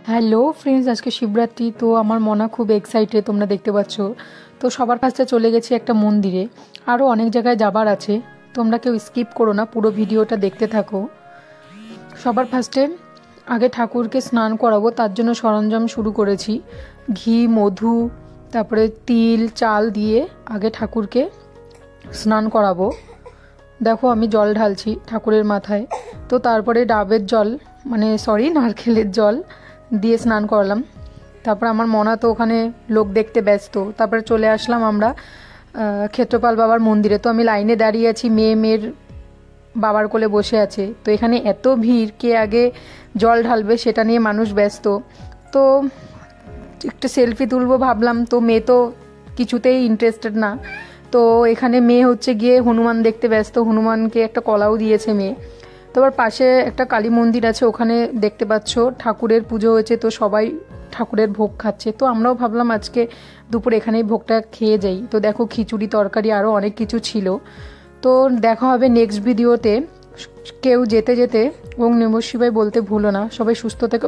Hello friends, আজকে শিবরাত্রি। তো আমার মনা খুব এক্সাইটেড, তোমরা দেখতে পাচ্ছ। তো সবার ফার্স্টে চলে গেছি একটা মন্দিরে, আরও অনেক জায়গায় যাবার আছে। তোমরা কেউ স্কিপ করো না, পুরো ভিডিওটা দেখতে থাকো। সবার ফার্স্টে আগে ঠাকুরকে স্নান করাবো, তার জন্য সরঞ্জাম শুরু করেছি। ঘি, মধু, তারপরে তিল, চাল দিয়ে আগে ঠাকুরকে স্নান করাবো। দেখো আমি জল ঢালছি ঠাকুরের মাথায়। তো তারপরে ডাবের জল, নারকেলের জল দিয়ে স্নান করলাম। তারপর আমার মনা তো ওখানে লোক দেখতে ব্যস্ত। তারপরে চলে আসলাম আমরা ক্ষেত্রপাল বাবার মন্দিরে। তো আমি লাইনে দাঁড়িয়ে আছি, মেয়ের বাবার কোলে বসে আছে। তো এখানে এত ভিড়, কে আগে জল ঢালবে সেটা নিয়ে মানুষ ব্যস্ত। তো একটা সেলফি তুলবো ভাবলাম, তো মেয়ে তো কিছুতেই ইন্টারেস্টেড না। তো এখানে মেয়ে হচ্ছে গিয়ে হনুমান দেখতে ব্যস্ত, হনুমানকে একটা কলাও দিয়েছে মেয়ে। তো আবার পাশে একটা কালী মন্দির আছে, ওখানে দেখতে পাচ্ছ ঠাকুরের পুজো হয়েছে। তো সবাই ঠাকুরের ভোগ খাচ্ছে। তো আমরাও ভাবলাম আজকে দুপুর এখানেই ভোগটা খেয়ে যাই। তো দেখো খিচুড়ি, তরকারি, আরও অনেক কিছু ছিল। তো দেখা হবে নেক্সট ভিডিওতে। কেউ যেতে যেতে ওং নমঃ শিবায় বলতে ভুলো না। সবাই সুস্থ থেকো।